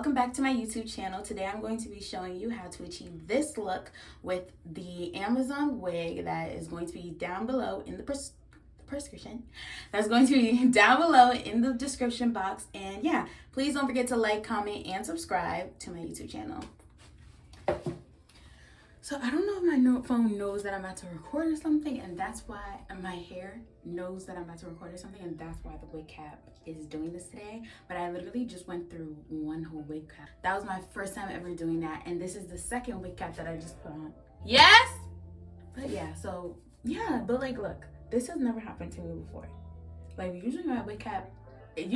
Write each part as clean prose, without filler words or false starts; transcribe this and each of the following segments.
welcome back to my YouTube channel. Today I'm going to be showing you how to achieve this look with the Amazon wig that is going to be down below in the prescription. That's going to be down below in the description box. And yeah, please don't forget to like, comment, and subscribe to my YouTube channel. So I don't know if my phone knows that I'm about to record or something, and that's why my hair knows that I'm about to record or something, and that's why the wig cap is doing this today. But I literally just went through one whole wig cap. That was my first time ever doing that, and this is the second wig cap that I just put on. Yes! But yeah, so yeah, but like look, this has never happened to me before. Like usually my wig cap is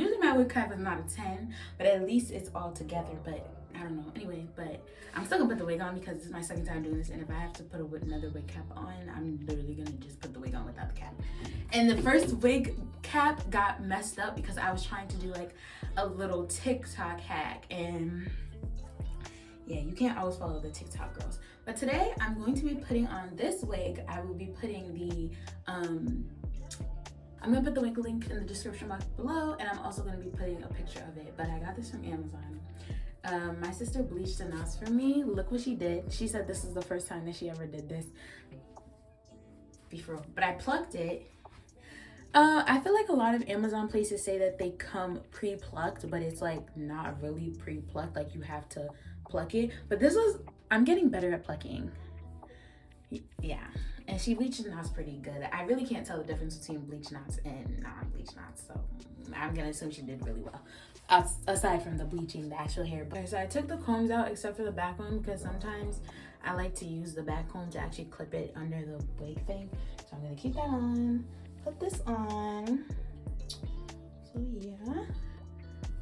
not a 10, but at least it's all together. But I don't know. Anyway, but I'm still gonna put the wig on because this is my second time doing this, and if I have to put another wig cap on, I'm literally gonna just put the wig on without the cap. And the first wig cap got messed up because I was trying to do like a little TikTok hack, and yeah, you can't always follow the TikTok girls. But today I'm going to be putting on this wig. I will be putting the I'm gonna put the wig link in the description box below, and I'm also gonna be putting a picture of it. But I got this from Amazon. My sister bleached the knots for me. Look what she did. She said this is the first time that she ever did this before, but I plucked it. I feel like a lot of Amazon places say that they come pre-plucked, but it's like not really pre-plucked, like you have to pluck it. But this was, I'm getting better at plucking. Yeah, and she bleached the knots pretty good. I really can't tell the difference between bleach knots and non-bleach knots, so I'm gonna assume she did really well, aside from the bleaching the actual hair. But so I took the combs out except for the back one, because sometimes I like to use the back comb to actually clip it under the wig thing. So I'm gonna keep that on, put this on. So yeah,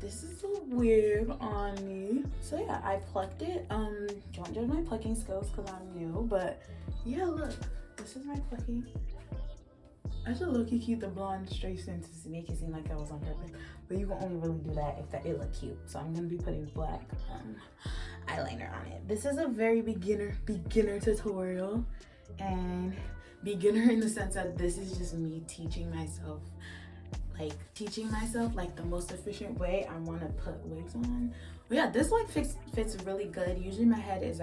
this is a wig on me. So yeah, I plucked it. Don't judge my plucking skills because I'm new, but yeah, look, this is my plucking. I should low-key keep the blonde straights in to make it seem like that was on purpose, but you can only really do that if it look cute. So I'm gonna be putting black eyeliner on it. This is a very beginner tutorial, and beginner in the sense that this is just me teaching myself like the most efficient way I want to put wigs on. But yeah, this like fits really good. Usually my head is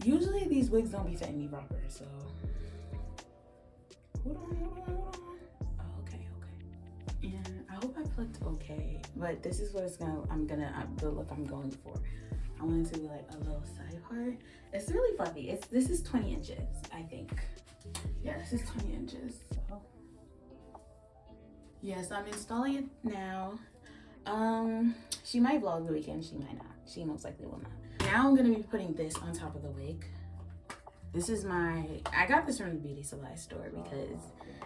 usually these wigs don't be fitting me proper, so hold on. Oh, okay. And I hope I plucked okay, but this is what it's the look I'm going for. I want it to be like a little side part. It's really fluffy. This is 20 inches, I think. Yeah, this is 20 inches, so yes, I'm installing it now. She might vlog the weekend, she might not. She most likely will not. Now I'm gonna be putting this on top of the wig. This is I got this from the beauty supply store because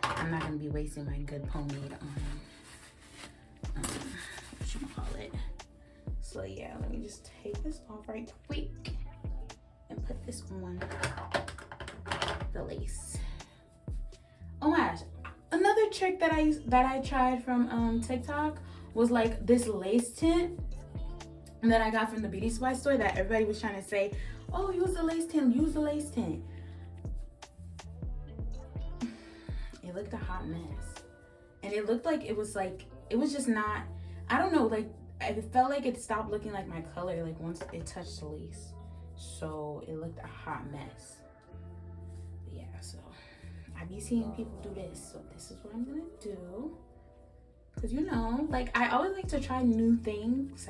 I'm not gonna be wasting my good pomade on, whatchamacallit. So yeah, let me just take this off right quick and put this on the lace. Oh my gosh. Another trick that I tried from TikTok was like this lace tint that I got from the beauty supply store that everybody was trying to say, oh, use the lace tint, use the lace tint. It looked a hot mess. And it looked like it was just not, I don't know, like I felt like it stopped looking like my color like once it touched the lace. So it looked a hot mess. But yeah, so I be seeing people do this, so this is what I'm gonna do. Cause you know, like I always like to try new things.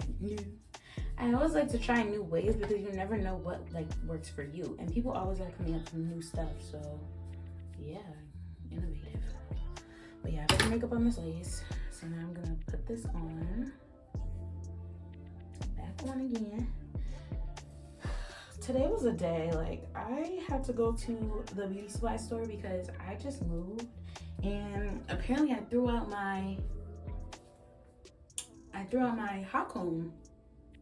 I always like to try new ways because you never know what like works for you. And people always like coming up with new stuff. So yeah, innovative. But yeah, I put the makeup on this lace. So now I'm gonna put this on. Back on again. Today was a day, like I had to go to the beauty supply store because I just moved, and apparently I threw out my hot comb,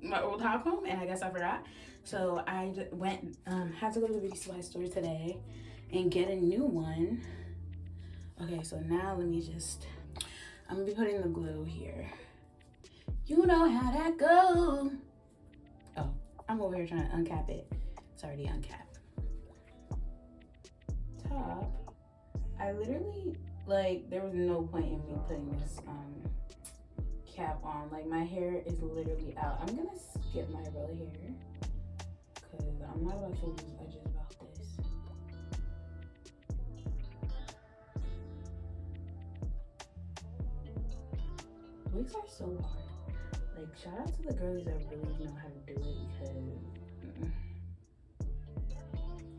my old hot comb, and I guess I forgot. So I had to go to the beauty supply store today and get a new one. Okay, so now I'm gonna be putting the glue here. You know how that goes. Oh, I'm over here trying to uncap it. It's already uncapped. Top. I literally, like, there was no point in me putting this cap on. Like, my hair is literally out. I'm gonna skip my real hair because I'm not about to lose edges about this. Wigs are so hard. Like, shout out to the girls that really know how to do it because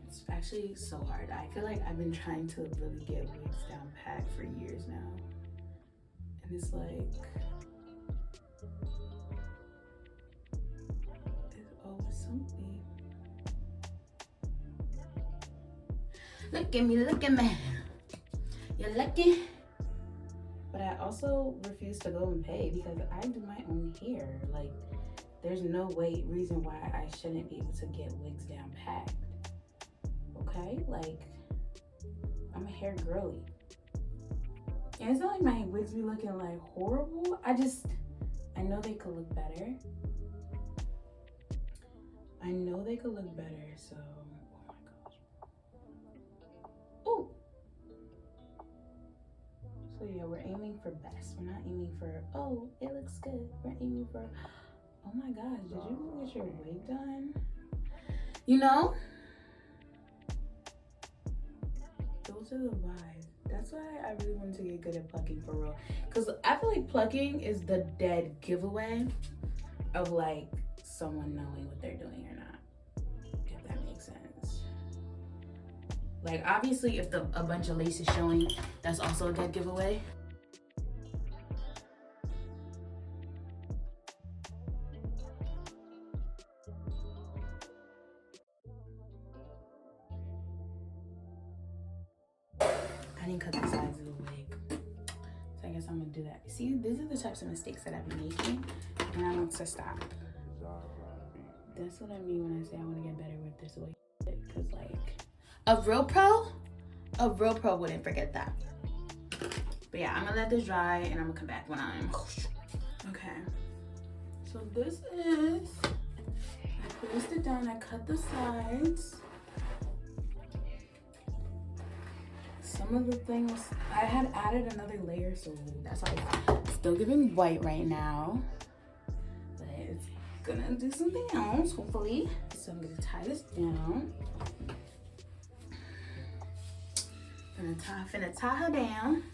it's actually so hard. I feel like I've been trying to really get wigs down pat for years now. And it's like, it's always something. Look at me, look at me. You're lucky. But I also refuse to go and pay because I do my own hair. Like, there's no reason why I shouldn't be able to get wigs down packed. Okay? Like, I'm a hair girly. And it's not like my wigs be looking like horrible. I know they could look better. I know they could look better, so, oh my gosh. Oh! So yeah, we're aiming for best. We're not aiming for, oh, it looks good. We're aiming for, oh my gosh, did you go get your wig done? You know, those are the vibes. That's why I really wanted to get good at plucking for real. Because I feel like plucking is the dead giveaway of like someone knowing what they're doing or not. If that makes sense. Like, obviously, if a bunch of lace is showing, that's also a dead giveaway. I didn't cut the sides of the wig, so I guess I'm gonna do that. See, these are the types of mistakes that I've been making, and I want to stop. That's what I mean when I say I want to get better with this wig, because like, a real pro wouldn't forget that. But yeah, I'm gonna let this dry and I'm gonna come back when I'm okay. So this is, I placed it down, I cut the sides. Some of the things, I had added another layer, so that's why it's still giving white right now. But it's gonna do something else, hopefully. So I'm gonna tie this down. Finna tie her down.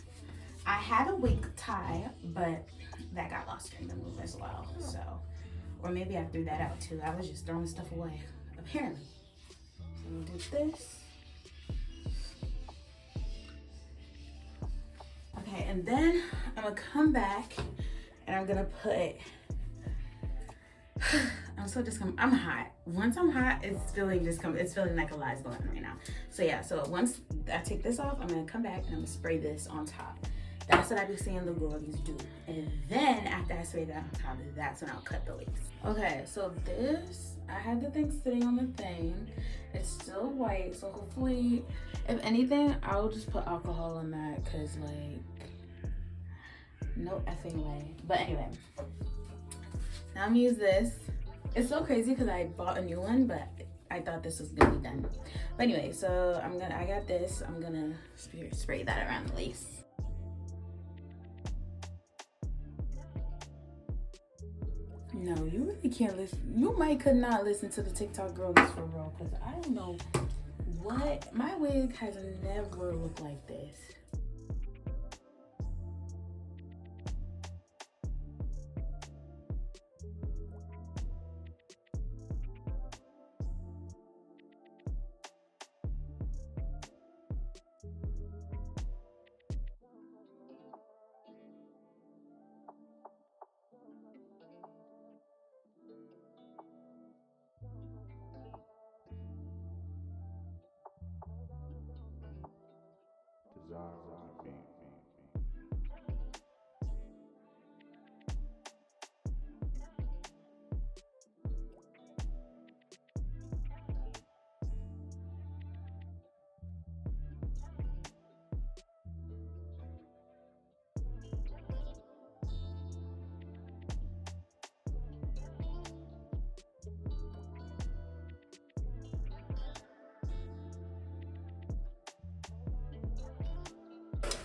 I had a wig tie, but that got lost during the move as well. So, or maybe I threw that out too. I was just throwing stuff away, apparently. So we'll do this. Okay, and then I'm gonna come back and I'm gonna put, I'm hot. Once I'm hot, it's feeling like a lie's going on right now. So yeah, so once I take this off, I'm gonna come back and I'm gonna spray this on top. That's what I be seeing the girlies do. And then after I spray that on top, that's when I'll cut the lace. Okay, so this, I had the thing sitting on the thing. It's still white, so hopefully, if anything, I'll just put alcohol on that, cause like, no effing way. But anyway, now I'm gonna use this. It's so crazy because I bought a new one, but I thought this was gonna be done. But anyway, so I got this. I'm gonna spray that around the lace. No, you really can't listen. You could not listen to the TikTok girlies for real, because I don't know what, my wig has never looked like this.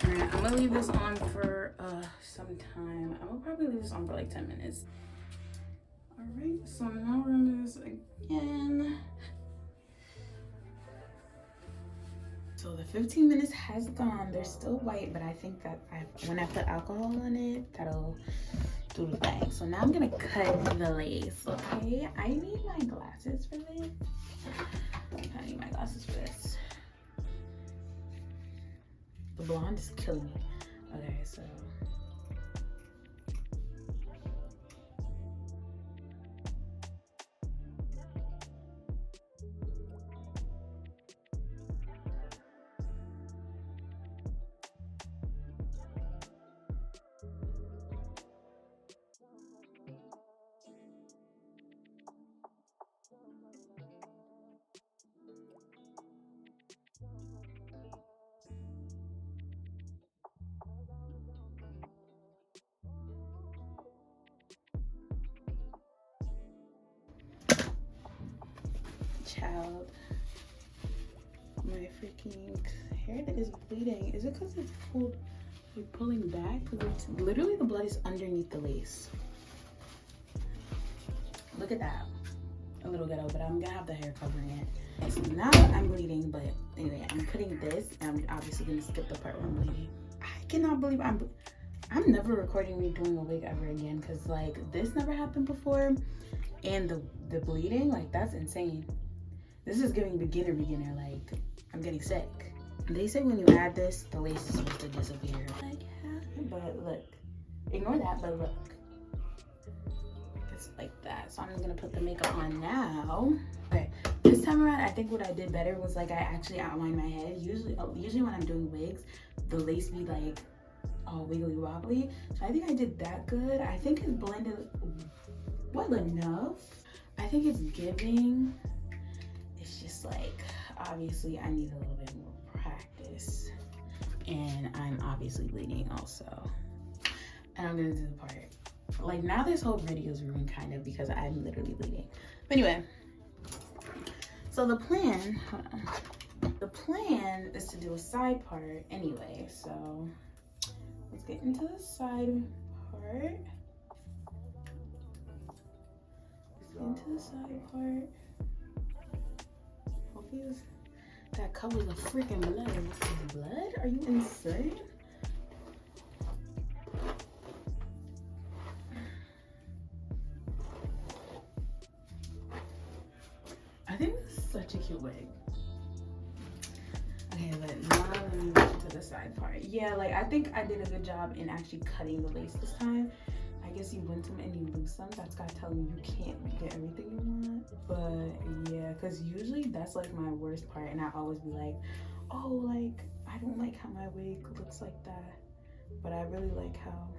Alright, I'm gonna leave this on for some time. I'm gonna probably leave this on for like 10 minutes. All right, so now we're gonna do this again. So the 15 minutes has gone. They're still white, but I think that when I put alcohol on it, that'll do the thing. So now I'm gonna cut the lace, okay? I need my glasses for this. I need my glasses for this. The blonde is killing me. Okay, so. Child, my freaking hair is bleeding. Is it because it's pulling back? Because it's literally, the blood is underneath the lace. Look at that. A little ghetto, but I'm gonna have the hair covering it. So now I'm bleeding, but anyway, I'm putting this, and I'm obviously gonna skip the part where I'm bleeding. I cannot believe I'm never recording me doing a wig ever again, because like this never happened before, and the bleeding, like that's insane. This is giving beginner, like I'm getting sick. They say when you add this, the lace is supposed to disappear. Like, but look, ignore that, but look. It's like that. So I'm gonna put the makeup on now. Okay, this time around, I think what I did better was like I actually outlined my head. Usually when I'm doing wigs, the lace be like all wiggly wobbly. So I think I did that good. I think it's blended well enough. I think it's giving. It's just like, obviously I need a little bit more practice, and I'm obviously bleeding also, and I'm gonna do the part. Like now this whole video is ruined kind of because I'm literally bleeding. But anyway, so the plan is to do a side part anyway. So let's get into the side part. Hopefully that covers the freaking blood. Blood? Are you insane? I think this is such a cute wig. Okay, but now let me get to the side part. Yeah, like I think I did a good job in actually cutting the lace this time. I guess you win some and you lose some. That's God telling you you can't get everything you want. But yeah, because usually that's like my worst part, and I always be like, oh, like I don't like how my wig looks like that. But I really like how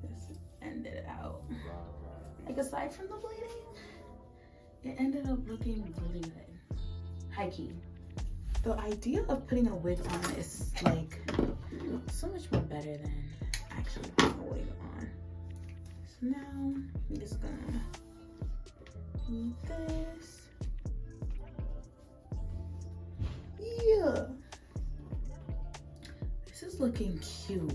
this ended out. Like aside from the bleeding, it ended up looking really good. High key. The idea of putting a wig on is like so much more better than actually putting a wig on. So now I'm just gonna do this. Yeah. This is looking cute.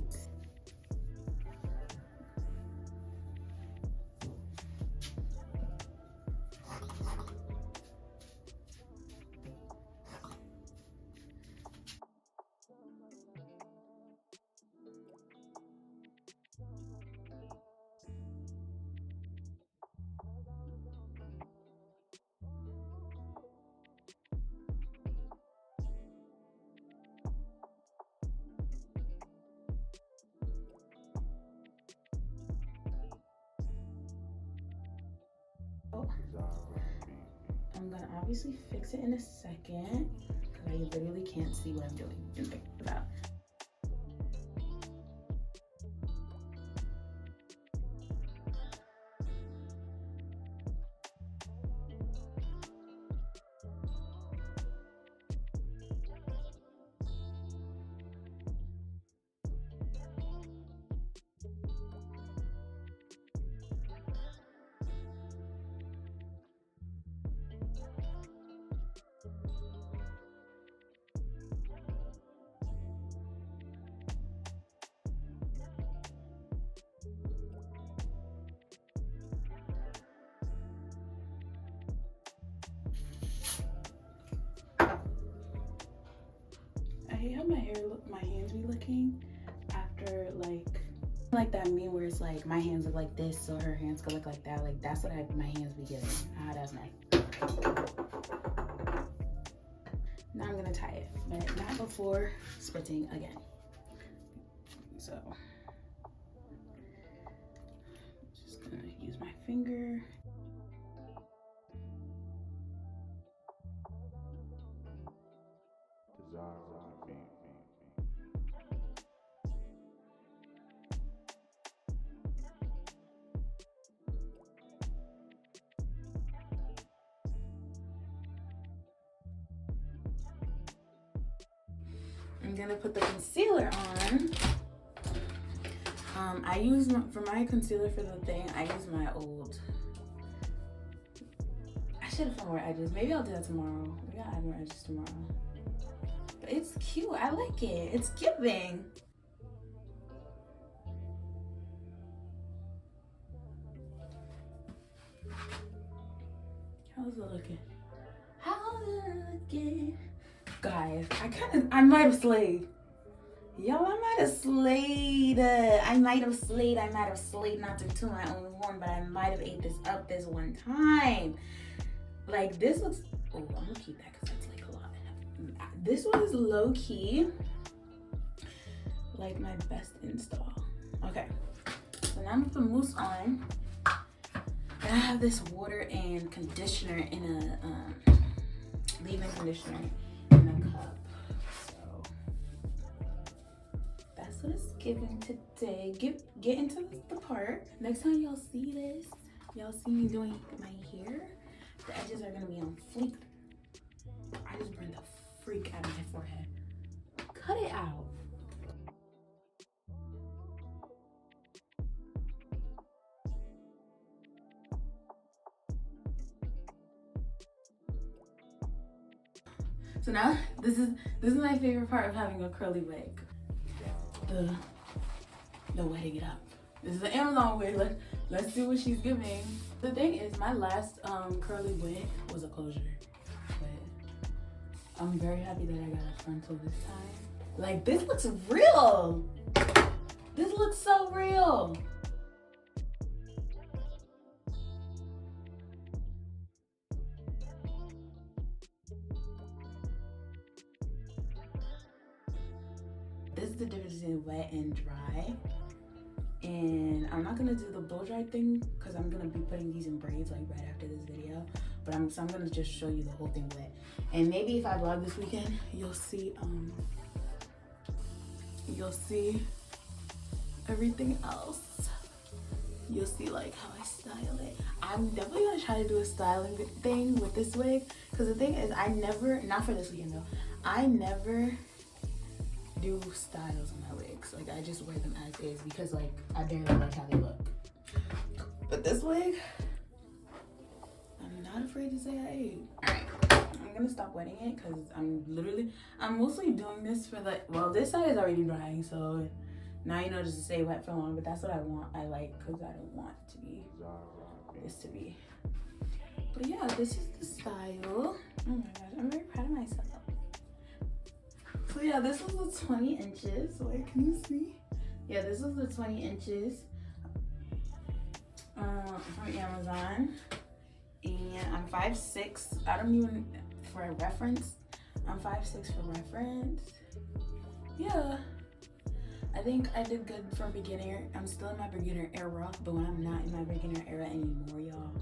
I'm gonna obviously fix it in a second because I literally can't see what I'm doing and think about. hate how my hands be looking after like that meme where it's like my hands look like this so her hands could look like that. Like that's what my hands be giving. Ah, that's nice. Now I'm gonna tie it, but not before spritzing again. So just gonna use my finger. I'm gonna put the concealer on. I use for my concealer for the thing, I use my old. I should have found more edges. Maybe I'll do that tomorrow. Maybe I'll add more edges tomorrow. But it's cute. I like it. It's giving. How's it looking? How's it looking? Guys, I might have slayed. Yo, I might have slayed. I might have slayed. Not to toot my own horn, but I might have ate this up this one time. Like, this looks, oh, I'm gonna keep that because that's like a lot. This was low key, like my best install. Okay, so now I'm gonna put mousse on. I have this water and conditioner in a, leave-in conditioner in a cup. That's what it's giving today. Get into the part. Next time y'all see this, y'all see me doing my hair, the edges are gonna be on fleek. I just burned the freak out of my forehead. Cut it out. So now this is my favorite part of having a curly wig. The wetting it up. This is an Amazon wig. Let's see what she's giving. The thing is, my last curly wig was a closure, but I'm very happy that I got a frontal this time. Like, this looks real. This looks so real. This is the difference between wet and dry. And I'm not gonna do the blow dry thing because I'm gonna be putting these in braids like right after this video. But I'm gonna just show you the whole thing wet. And maybe if I vlog this weekend, you'll see everything else. You'll see like how I style it. I'm definitely gonna try to do a styling thing with this wig because the thing is, I never, not for this weekend though, I never do styles on my wigs. Like, I just wear them as is because like I barely like how they look. But this wig, I'm not afraid to say I ate. Alright, I'm gonna stop wetting it because I'm mostly doing this for the, well, this side is already drying, so now you know just to stay wet for long, but that's what I want. I like, because I don't want to be this to be. But yeah, this is the style. Oh my gosh, I'm very proud of myself. So yeah, this was the 20 inches. Wait, can you see? Yeah, this was the 20 inches from Amazon. And I'm 5'6". I don't even, for a reference, I'm 5'6" for reference. Yeah, I think I did good for beginner. I'm still in my beginner era, but when I'm not in my beginner era anymore, y'all,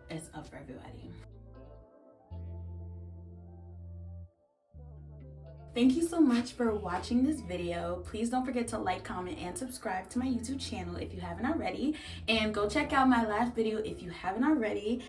it's up for everybody. Thank you so much for watching this video. Please don't forget to like, comment, and subscribe to my YouTube channel if you haven't already. And go check out my last video if you haven't already.